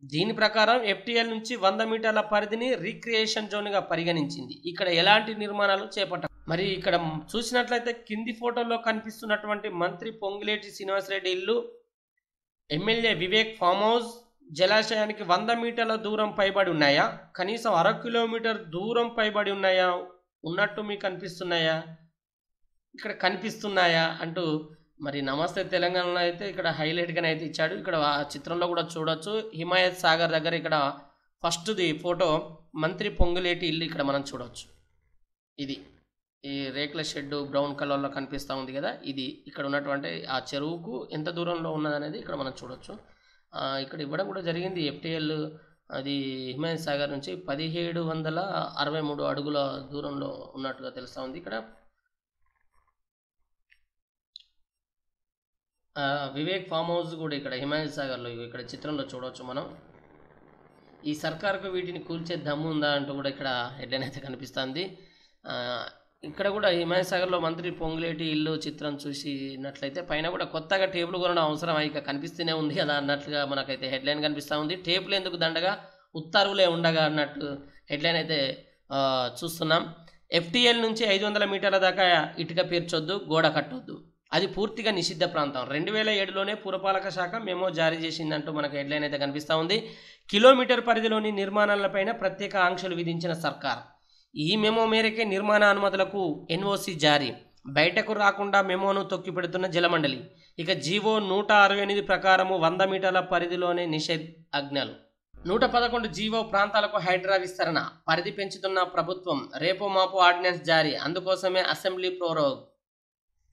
దీని ప్రకారం FTL నుంచి 100 మీటర్ల పరిధిని రీక్రియేషన్ జోన్గా పరిగణించింది. ఇక్కడ ఎలాంటి నిర్మాణాలు చేపట్టారు. మరి ఇక్కడ చూసినట్లయితే కింది ఫోటోలో కనిపిస్తున్నటువంటి మంత్రి పొంగులేటి శ్రీనివాసరెడ్డి ఇల్లు, ఎమ్మెల్యే వివేక్ ఫామ్ హౌస్ జలాశయానికి 100 మీటర్ల దూరం పైబడి ఉన్నాయా, కనీసం 1/2 కిలోమీటర్ దూరం పైబడి ఉన్నాయా, ఉన్నట్టు మీకు కనిపిస్తున్నాయా, ఇక్కడ కనిపిస్తున్నాయా అంటూ మరి నమస్తే తెలంగాణలో అయితే ఇక్కడ హైలైట్గానే అయితే ఇచ్చాడు. ఇక్కడ ఆ చిత్రంలో కూడా చూడొచ్చు. హిమాయత్ సాగర్ దగ్గర ఇక్కడ ఫస్ట్ది ఫోటో మంత్రి పొంగులేటి ఇల్లు ఇక్కడ మనం చూడవచ్చు. ఇది ఈ రేకుల షెడ్ బ్రౌన్ కలర్లో కనిపిస్తూ ఉంది కదా, ఇది ఇక్కడ ఉన్నటువంటి ఆ చెరువుకు ఎంత దూరంలో ఉన్నదనేది ఇక్కడ మనం చూడవచ్చు. ఇక్కడ ఇవ్వడం కూడా జరిగింది. FTL అది హిమాయత్ సాగర్ నుంచి 1763 అడుగుల దూరంలో ఉన్నట్టుగా తెలుస్తూ ఉంది. ఇక్కడ వివేక్ ఫామ్ హౌస్ కూడా ఇక్కడ హిమాయత్ సాగర్లో ఇక్కడ చిత్రంలో చూడవచ్చు మనం. ఈ సర్కార్కు వీటిని కూల్చే దమ్ము ఉందా అంటూ కూడా ఇక్కడ హెడ్లైన్ అయితే కనిపిస్తుంది. ఇక్కడ కూడా హిమాయత్ సాగర్లో మంత్రి పొంగులేటి ఇల్లు చిత్రం చూసినట్లయితే పైన కూడా కొత్తగా టేబుల్ కొనడం అవసరం ఇక కనిపిస్తూనే ఉంది కదా అన్నట్లుగా మనకైతే హెడ్లైన్ కనిపిస్తూ ఉంది. టేబుల్ ఎందుకు దండగా ఉత్తర్వులే ఉండగా అన్నట్టు హెడ్లైన్ అయితే చూస్తున్నాం. FTL నుంచి 500 మీటర్ల దాకా ఇటుక పేర్చొద్దు, గోడ కట్టొద్దు, అది పూర్తిగా నిషిద్ధ ప్రాంతం. 2007లోనే పురపాలక శాఖ మెమో జారీ చేసిందంటూ మనకు హెడ్లైన్ అయితే కనిపిస్తూ ఉంది. కిలోమీటర్ పరిధిలోని నిర్మాణాలపైన ప్రత్యేక ఆంక్షలు విధించిన సర్కార్. ఈ మెమో మేరకే నిర్మాణ అనుమతులకు NOC జారీ. బయటకు రాకుండా మెమోను తొక్కిపెడుతున్న జలమండలి. ఇక జీవో 168 ప్రకారము 100 మీటర్ల పరిధిలోనే నిషేధాజ్ఞలు. 111 జీవో ప్రాంతాలకు హైడ్రా విస్తరణ. పరిధి పెంచుతున్న ప్రభుత్వం. రేపో మాపో ఆర్డినెన్స్ జారీ. అందుకోసమే అసెంబ్లీ ప్రోరోగ్.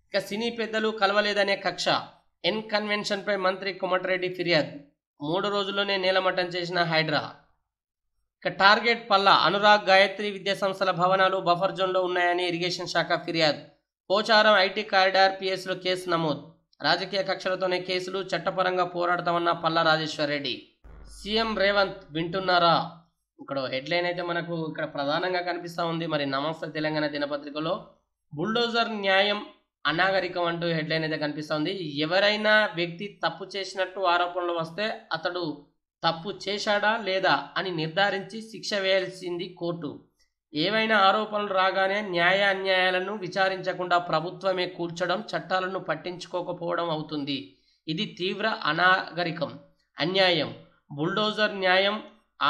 ఇక సినీ పెద్దలు కలవలేదనే కక్ష. కన్వెన్షన్పై మంత్రి కోమటిరెడ్డి ఫిర్యాదు. 3 రోజుల్లోనే నేలమట్టం చేసిన హైడ్రా. ఇక టార్గెట్ పల్లా. అనురాగ్ గాయత్రి విద్యాసంస్థల భవనాలు బఫర్ జోన్లో ఉన్నాయని ఇరిగేషన్ శాఖ ఫిర్యాదు. పోచారం IT కారిడార్ PSలో కేసు నమోదు. రాజకీయ కక్షలతోనే కేసులు, చట్టపరంగా పోరాడతామన్న పల్లా రాజేశ్వర్ రెడ్డి. సీఎం రేవంత్ వింటున్నారా? ఇక్కడ హెడ్లైన్ అయితే మనకు ఇక్కడ ప్రధానంగా కనిపిస్తూ ఉంది. మరి నమస్తే తెలంగాణ దినపత్రికలో బుల్డోజర్ న్యాయం అనాగరికం అంటూ హెడ్లైన్ అయితే కనిపిస్తుంది. ఎవరైనా వ్యక్తి తప్పు చేసినట్టు ఆరోపణలు వస్తే అతడు తప్పు చేశాడా లేదా అని నిర్ధారించి శిక్ష వేయాల్సింది కోర్టు. ఏవైనా ఆరోపణలు రాగానే న్యాయ అన్యాయాలను విచారించకుండా ప్రభుత్వమే కూల్చడం, చట్టాలను పట్టించుకోకపోవడం అవుతుంది. ఇది తీవ్ర అనాగరికం, అన్యాయం. బుల్డోజర్ న్యాయం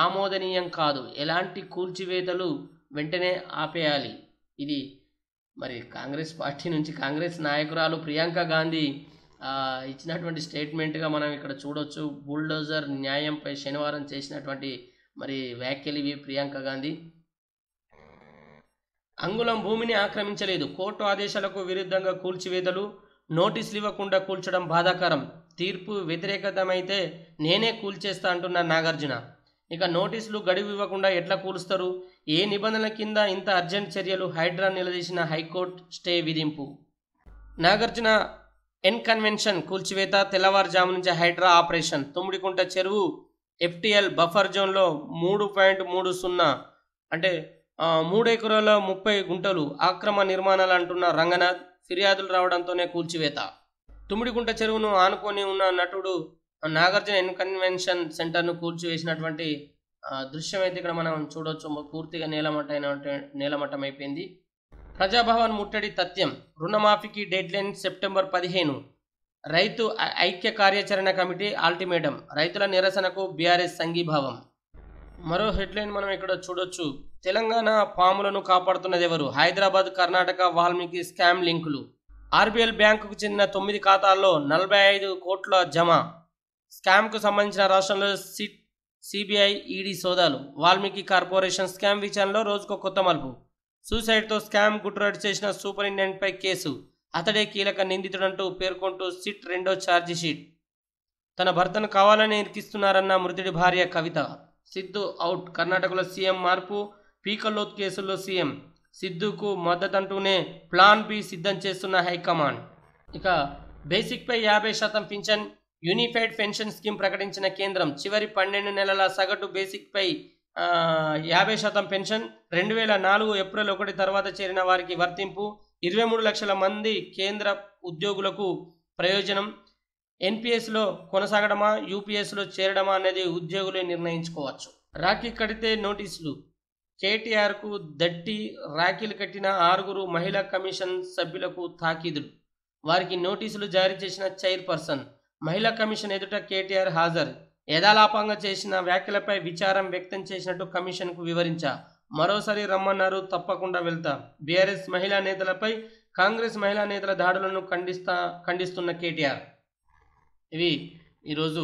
ఆమోదనీయం కాదు. ఎలాంటి కూల్చివేతలు వెంటనే ఆపేయాలి. ఇది మరి కాంగ్రెస్ పార్టీ నుంచి కాంగ్రెస్ నాయకురాలు ప్రియాంక గాంధీ ఇచ్చినటువంటి స్టేట్మెంట్గా మనం ఇక్కడ చూడొచ్చు. బుల్డోజర్ న్యాయంపై శనివారం చేసినటువంటి మరి వ్యాఖ్యలు ఇవి ప్రియాంక గాంధీ. అంగుళం భూమిని ఆక్రమించలేదు. కోర్టు ఆదేశాలకు విరుద్ధంగా కూల్చివేతలు, నోటీసులు ఇవ్వకుండా కూల్చడం బాధాకరం. తీర్పు వ్యతిరేకతమైతే నేనే కూల్చేస్తా అంటున్న నాగార్జున. ఇక నోటీసులు గడువు ఇవ్వకుండా ఎట్లా కూలుస్తారు? ఏ నిబంధనల కింద ఇంత అర్జెంట్ చర్యలు? హైడ్రా నిలదీసిన హైకోర్టు స్టే విధింపు. నాగార్జున కన్వెన్షన్ కూల్చివేత. తెల్లవారుజాము నుంచి హైడ్రా ఆపరేషన్. తుమ్మిడికుంట చెరువు FTL బఫర్ జోన్లో 3.30 అంటే 3 ఎకరాల 30 గుంటలు ఆక్రమ నిర్మాణాలు అంటున్న రంగనాథ్. ఫిర్యాదులు రావడంతోనే కూల్చివేత. తుమ్మిడికుంట చెరువును ఆనుకొని ఉన్న నటుడు నాగార్జున కన్వెన్షన్ సెంటర్ను కూల్చివేసినటువంటి దృశ్యం అయితే ఇక్కడ మనం చూడవచ్చు. పూర్తిగా నేలమట్టం అయిపోయింది. ప్రజాభవన్ ముట్టడి తథ్యం. రుణమాఫీకి డెడ్లైన్ సెప్టెంబర్ 15. రైతు ఐక్య కార్యాచరణ కమిటీ అల్టిమేటం, రైతుల నిరసనకు బీఆర్ఎస్ సంఘీభావం. మరో హెడ్లైన్ మనం ఇక్కడ చూడొచ్చు. తెలంగాణ పాములను కాపాడుతున్నది ఎవరు? హైదరాబాద్ కర్ణాటక వాల్మీకి స్కామ్ లింకులు. ఆర్బీఎల్ బ్యాంకుకు చెందిన 9 ఖాతాల్లో 45 కోట్ల జమ. స్కామ్కు సంబంధించిన రాష్ట్రంలో సిబిఐ ఈడీ సోదాలు. వాల్మీకి కార్పొరేషన్ స్కామ్ విచారణలో రోజుకో కొత్త మలుపు. సూసైడ్తో స్కామ్ గుట్టురట్టు చేసిన సూపరింటెండెంట్పై కేసు. అతడే కీలక నిందితుడంటూ పేర్కొంటూ సిట్ రెండో ఛార్జిషీట్. తన భర్తను కావాలని ఇరికిస్తున్నారన్న మృతుడి భార్య కవిత. సిద్ధు అవుట్. కర్ణాటకలో సీఎం మార్పు. పీకల్లోత్ కేసుల్లో సీఎం సిద్ధుకు మద్దతంటూనే ప్లాన్ బి సిద్ధం చేస్తున్న హైకమాండ్. ఇక బేసిక్పై 50% పింఛన్. యూనిఫైడ్ పెన్షన్ స్కీమ్ ప్రకటించిన కేంద్రం. చివరి 12 నెలల సగటు బేసిక్పై 50% పెన్షన్. 2004 ఏప్రిల్ 1 తర్వాత చేరిన వారికి వర్తింపు. 23 లక్షల మంది కేంద్ర ఉద్యోగులకు ప్రయోజనం. ఎన్పిఎస్లో కొనసాగడమా, యూపీఎస్లో చేరడమా అనేది ఉద్యోగులే నిర్ణయించుకోవచ్చు. రాఖీ కడితే నోటీసులు. కేటీఆర్కు దట్టి. రాఖీలు కట్టిన 6 మహిళా కమిషన్ సభ్యులకు తాకీదులు. వారికి నోటీసులు జారీ చేసిన చైర్పర్సన్. మహిళా కమిషన్ ఎదుట కేటీఆర్ హాజరు. యథాలాపంగా చేసిన వ్యాఖ్యలపై విచారం వ్యక్తం చేసినట్టు కమిషన్కు వివరించా. మరోసారి రమ్మన్నారు, తప్పకుండా వెళ్తా. బీఆర్ఎస్ మహిళా నేతలపై కాంగ్రెస్ మహిళా నేతల దాడులను ఖండిస్తున్న కేటీఆర్. ఇవి ఈరోజు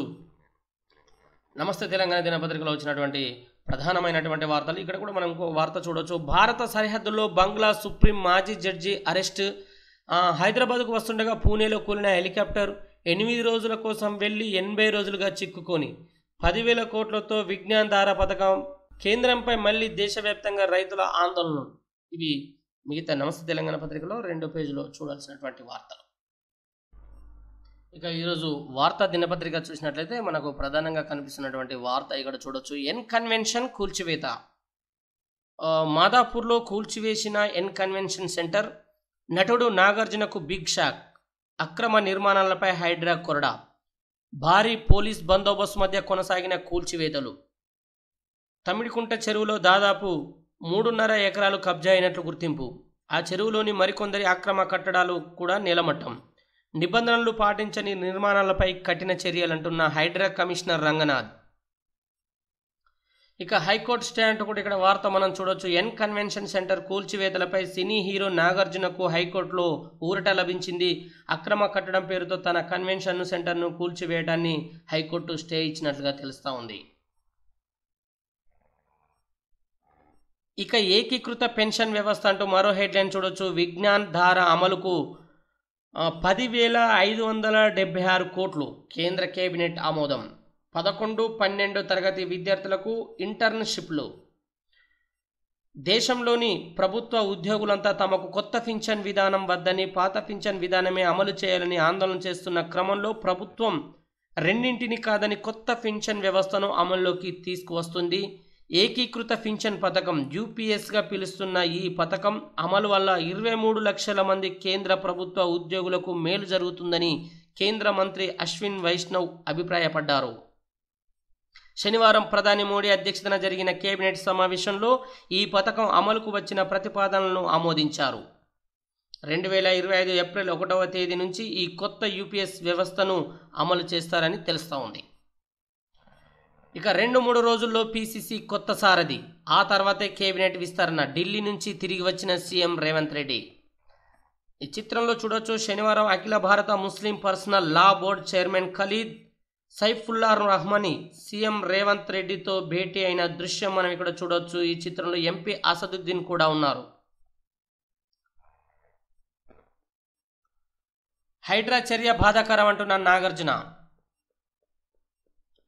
నమస్తే తెలంగాణ దినపత్రికలో వచ్చినటువంటి ప్రధానమైనటువంటి వార్తలు. ఇక్కడ కూడా మనం ఇంకో వార్త చూడవచ్చు. భారత సరిహద్దుల్లో బంగ్లా సుప్రీం మాజీ జడ్జి అరెస్ట్. హైదరాబాద్కు వస్తుండగా పూణేలో కూలిన హెలికాప్టర్. 8 రోజుల కోసం వెళ్ళి 80 రోజులుగా చిక్కుకొని 10,000 కోట్లతో విజ్ఞాన్ ధార పథకం. కేంద్రంపై మళ్ళీ దేశవ్యాప్తంగా రైతుల ఆందోళనలు. ఇవి మిగతా నమస్తే తెలంగాణ పత్రికలో 2వ పేజీలో చూడాల్సినటువంటి వార్తలు. ఇక ఈరోజు వార్తా దినపత్రిక చూసినట్లయితే మనకు ప్రధానంగా కనిపిస్తున్నటువంటి వార్త ఇక్కడ చూడొచ్చు. ఎన్ కన్వెన్షన్ కూల్చివేత. మాదాపూర్లో కూల్చివేసిన ఎన్ కన్వెన్షన్ సెంటర్. నటుడు నాగార్జునకు బిగ్ షాక్. అక్రమ నిర్మాణాలపై హైడ్రా కొరడా. భారీ పోలీస్ బందోబస్తు మధ్య కొనసాగిన కూల్చివేతలు. తమిడికుంట చెరువులో దాదాపు 3.5 ఎకరాలు కబ్జా అయినట్లు గుర్తింపు. ఆ చెరువులోని మరికొందరి అక్రమ కట్టడాలు కూడా నేలమట్టం. నిబంధనలు పాటించని నిర్మాణాలపై కఠిన చర్యలంటున్న హైడ్రా కమిషనర్ రంగనాథ్. ఇక హైకోర్టు స్టే అంటూ కూడా ఇక్కడ వార్త మనం చూడొచ్చు. ఎన్ కన్వెన్షన్ సెంటర్ కూల్చివేతలపై సినీ హీరో నాగార్జునకు హైకోర్టులో ఊరట లభించింది. అక్రమ కట్టడం పేరుతో తన కన్వెన్షన్ సెంటర్ను కూల్చివేయడాన్ని హైకోర్టు స్టే ఇచ్చినట్లుగా తెలుస్తూ ఉంది. ఇక ఏకీకృత పెన్షన్ వ్యవస్థ అంటూ మరో హెడ్లైన్ చూడొచ్చు. విజ్ఞాన్ ధార అమలుకు 10,576 కోట్లు. కేంద్ర కేబినెట్ ఆమోదం. 11, 12 తరగతి విద్యార్థులకు ఇంటర్న్షిప్లు. దేశంలోని ప్రభుత్వ ఉద్యోగులంతా తమకు కొత్త పింఛన్ విధానం వద్దని, పాత పింఛన్ విధానమే అమలు చేయాలని ఆందోళన చేస్తున్న క్రమంలో ప్రభుత్వం రెండింటిని కాదని కొత్త పింఛన్ వ్యవస్థను అమల్లోకి తీసుకువస్తుంది. ఏకీకృత పింఛన్ పథకం, యూపీఎస్గా పిలుస్తున్న ఈ పథకం అమలు వల్ల 23 లక్షల మంది కేంద్ర ప్రభుత్వ ఉద్యోగులకు మేలు జరుగుతుందని కేంద్ర మంత్రి అశ్విన్ వైష్ణవ్ అభిప్రాయపడ్డారు. శనివారం ప్రధాని మోడీ అధ్యక్షతన జరిగిన కేబినెట్ సమావేశంలో ఈ పథకం అమలుకు వచ్చిన ప్రతిపాదనలను ఆమోదించారు. 2025 ఏప్రిల్ 1వ తేదీ నుంచి ఈ కొత్త యూపీఎస్ వ్యవస్థను అమలు చేస్తారని తెలుస్తూ ఉంది. ఇక 2-3 రోజుల్లో పీసీసీ కొత్త సారథి. ఆ తర్వాతే కేబినెట్ విస్తరణ. ఢిల్లీ నుంచి తిరిగి వచ్చిన సీఎం రేవంత్ రెడ్డి. ఈ చిత్రంలో చూడొచ్చు. శనివారం అఖిల భారత Muslim personal law board chairman Khalid Saifullah Rahmani CM Revanth రెడ్డితో భేటీ అయిన దృశ్యం మనం ఇక్కడ చూడొచ్చు. ఈ చిత్రంలో ఎంపీ అసదుద్దీన్ కూడా ఉన్నారు. హైడ్రా చర్య బాధాకరం అంటున్న నాగార్జున.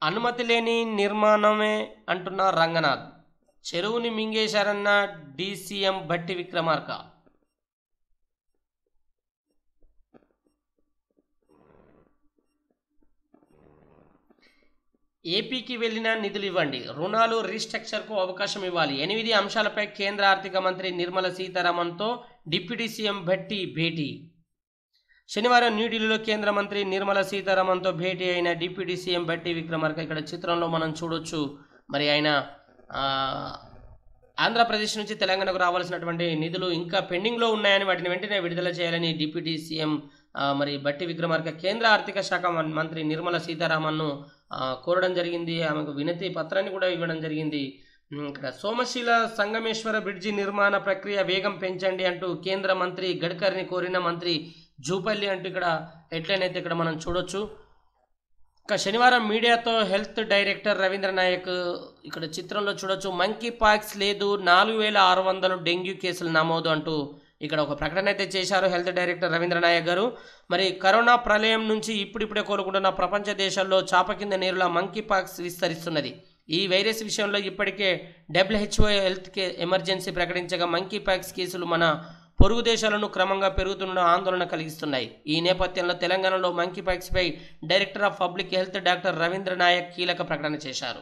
అనుమతి లేని నిర్మాణమే అంటున్న రంగనాథ్. చెరువుని మింగేశారన్న డీసీఎం భట్టి విక్రమార్క. ఏపీకి వెళ్ళిన నిధులు ఇవ్వండి, రుణాలు రీస్ట్రక్చర్కు అవకాశం ఇవ్వాలి. 8 అంశాలపై కేంద్ర ఆర్థిక మంత్రి నిర్మలా సీతారామన్తో డిప్యూటీ సీఎం భట్టి భేటీ. శనివారం న్యూఢిల్లీలో కేంద్ర మంత్రి నిర్మలా సీతారామన్తో భేటీ అయిన డిప్యూటీ సీఎం భట్టి విక్రమార్క. ఇక్కడ చిత్రంలో మనం చూడొచ్చు. మరి ఆయన ఆంధ్రప్రదేశ్ నుంచి తెలంగాణకు రావాల్సినటువంటి నిధులు ఇంకా పెండింగ్లో ఉన్నాయని వాటిని వెంటనే విడుదల చేయాలని డిప్యూటీ సీఎం మరి బట్టి విక్రమార్క కేంద్ర ఆర్థిక శాఖ మంత్రి నిర్మలా సీతారామన్ను కోరడం జరిగింది. ఆమెకు వినతి పత్రాన్ని కూడా ఇవ్వడం జరిగింది. ఇక్కడ సోమశీల సంగమేశ్వర బ్రిడ్జి నిర్మాణ ప్రక్రియ వేగం పెంచండి అంటూ కేంద్ర మంత్రి గడ్కరీని కోరిన మంత్రి జూపల్లి అంటూ ఇక్కడ హెడ్లైన్ అయితే ఇక్కడ మనం చూడొచ్చు. ఇక శనివారం మీడియాతో హెల్త్ డైరెక్టర్ రవీంద్ర నాయక్ ఇక్కడ చిత్రంలో చూడొచ్చు. మంకీ పాక్స్ లేదు, 4600 డెంగ్యూ కేసులు నమోదు అంటూ ఇక్కడ ఒక ప్రకటన అయితే చేశారు హెల్త్ డైరెక్టర్ రవీంద్ర నాయక్ గారు. మరి కరోనా ప్రళయం నుంచి ఇప్పుడిప్పుడే కోలుకుంటున్న ప్రపంచ దేశాల్లో చాప కింద నీరులా మంకీ పాక్స్ విస్తరిస్తున్నది. ఈ వైరస్ విషయంలో ఇప్పటికే WHO హెల్త్ ఎమర్జెన్సీ ప్రకటించగా మంకీ పాక్స్ కేసులు మన పొరుగు దేశాలను క్రమంగా పెరుగుతున్న ఆందోళన కలిగిస్తున్నాయి. ఈ నేపథ్యంలో తెలంగాణలో మంకీ పాక్స్పై director of public health doctor Ravindra Nayak కీలక ప్రకటన చేశారు.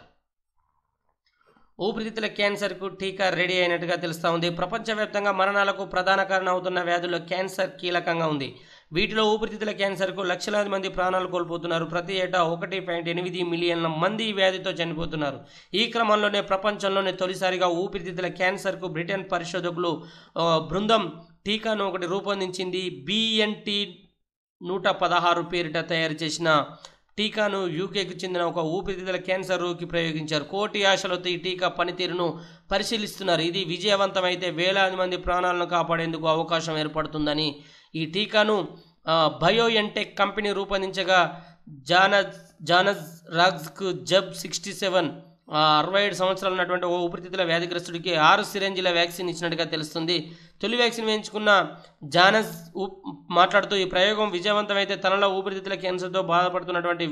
ఊపిరితిత్తుల క్యాన్సర్కు టీకా రెడీ అయినట్టుగా తెలుస్తూ ఉంది. ప్రపంచవ్యాప్తంగా మరణాలకు ప్రధాన కారణం అవుతున్న వ్యాధుల్లో క్యాన్సర్ కీలకంగా ఉంది. వీటిలో ఊపిరితిత్తుల క్యాన్సర్కు లక్షలాది మంది ప్రాణాలు కోల్పోతున్నారు. ప్రతి ఏటా 1.8 మిలియన్ల మంది ఈ వ్యాధితో చనిపోతున్నారు. ఈ క్రమంలోనే ప్రపంచంలోనే తొలిసారిగా ఊపిరితిత్తుల క్యాన్సర్కు బ్రిటన్ పరిశోధకులు బృందం టీకాను ఒకటి రూపొందించింది. BNT116 పేరిట తయారు చేసిన టీకాను యూకేకి చెందిన ఒక ఊపిరితిత్తుల క్యాన్సర్ రోగికి ప్రయోగించారు. కోటి ఆశలతో ఈ టీకా పనితీరును పరిశీలిస్తున్నారు. ఇది విజయవంతమైతే వేలాది మంది ప్రాణాలను కాపాడేందుకు అవకాశం ఏర్పడుతుందని ఈ టీకాను బయోఎన్టెక్ కంపెనీ రూపొందించగా జానస్ రాగ్స్కు జబ్ 67 67 సంవత్సరాలు ఉన్నటువంటి ఓ ఊపిరితిత్తుల వ్యాధిగ్రస్తుడికి 6 సిరంజిల వ్యాక్సిన్ ఇచ్చినట్టుగా తెలుస్తుంది. తొలి వ్యాక్సిన్ వేయించుకున్న జానస్ మాట్లాడుతూ ఈ ప్రయోగం విజయవంతమైతే తనలో ఊపిరితిత్తుల క్యాన్సర్తో బాధపడుతున్నటువంటి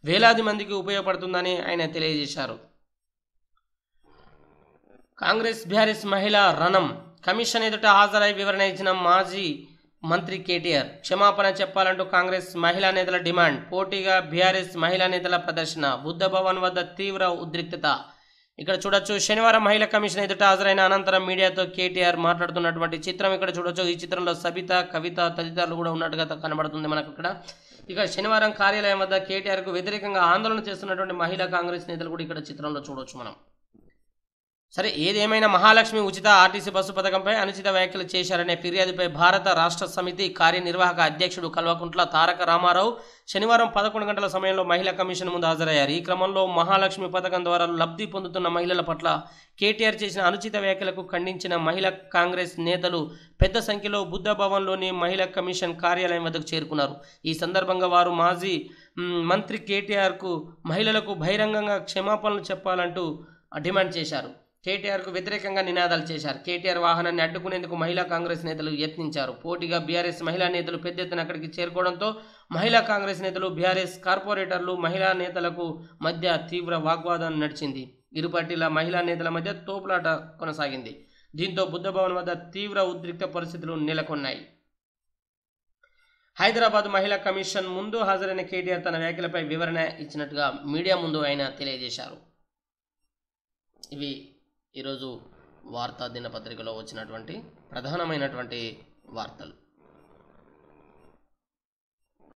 వేలాది మందికి ఉపయోగపడుతుందని ఆయన తెలియజేశారు. కాంగ్రెస్ బీఆర్ఎస్ మహిళా రణం. కమిషన్ ఎదుట హాజరై వివరణ ఇచ్చిన మాజీ మంత్రి కేటీఆర్. క్షమాపణ చెప్పాలంటూ కాంగ్రెస్ మహిళా నేతల డిమాండ్. పోటీగా బీఆర్ఎస్ మహిళా నేతల ప్రదర్శన. బుద్ధ భవన్ వద్ద తీవ్ర ఉద్రిక్తత. ఇక్కడ చూడొచ్చు. శనివారం మహిళా కమిషన్ ఎదుట హాజరైన అనంతరం మీడియాతో కేటీఆర్ మాట్లాడుతున్నటువంటి చిత్రం ఇక్కడ చూడొచ్చు. ఈ చిత్రంలో సబిత, కవిత తదితరులు కూడా ఉన్నట్టుగా కనబడుతుంది మనకు ఇక్కడ. ఇక శనివారం కార్యాలయం వద్ద కేటీఆర్కు వ్యతిరేకంగా ఆందోళన చేస్తున్నటువంటి మహిళా కాంగ్రెస్ నేతలు కూడా ఇక్కడ చిత్రంలో చూడొచ్చు మనం. సరే, ఏదేమైనా మహాలక్ష్మి ఉచిత ఆర్టీసీ బస్సు పథకంపై అనుచిత వ్యాఖ్యలు చేశారనే ఫిర్యాదుపై భారత రాష్ట్ర సమితి కార్యనిర్వాహక అధ్యక్షుడు కల్వకుంట్ల తారక రామారావు శనివారం 11 గంటల సమయంలో మహిళా కమిషన్ ముందు హాజరయ్యారు. ఈ క్రమంలో మహాలక్ష్మి పథకం ద్వారా లబ్ధి పొందుతున్న మహిళల పట్ల కేటీఆర్ చేసిన అనుచిత వ్యాఖ్యలకు ఖండించిన మహిళా కాంగ్రెస్ నేతలు పెద్ద సంఖ్యలో బుద్ధ భవన్లోని మహిళా కమిషన్ కార్యాలయం వద్దకు చేరుకున్నారు. ఈ సందర్భంగా వారు మాజీ మంత్రి కేటీఆర్కు మహిళలకు బహిరంగంగా క్షమాపణలు చెప్పాలంటూ డిమాండ్ చేశారు. కేటీఆర్కు వ్యతిరేకంగా నినాదాలు చేశారు. కేటీఆర్ వాహనాన్ని అడ్డుకునేందుకు మహిళా కాంగ్రెస్ నేతలు యత్నించారు. పోటీగా బీఆర్ఎస్ మహిళా నేతలు పెద్ద ఎత్తున అక్కడికి చేరుకోవడంతో మహిళా కాంగ్రెస్ నేతలు, బీఆర్ఎస్ కార్పొరేటర్లు, మహిళా నేతలకు మధ్య తీవ్ర వాగ్వాదం నడిచింది. ఇరు పార్టీల మహిళా నేతల మధ్య తోపులాట కొనసాగింది. దీంతో బుద్ధభవన్ వద్ద తీవ్ర ఉద్రిక్త పరిస్థితులు నెలకొన్నాయి. హైదరాబాద్ మహిళా కమిషన్ ముందు హాజరైన కేటీఆర్ తన వ్యాఖ్యలపై వివరణ ఇచ్చినట్టుగా మీడియా ముందు ఆయన తెలియజేశారు. ఇవి ఈరోజు వార్తా దినపత్రికలో వచ్చినటువంటి ప్రధానమైనటువంటి వార్తలు.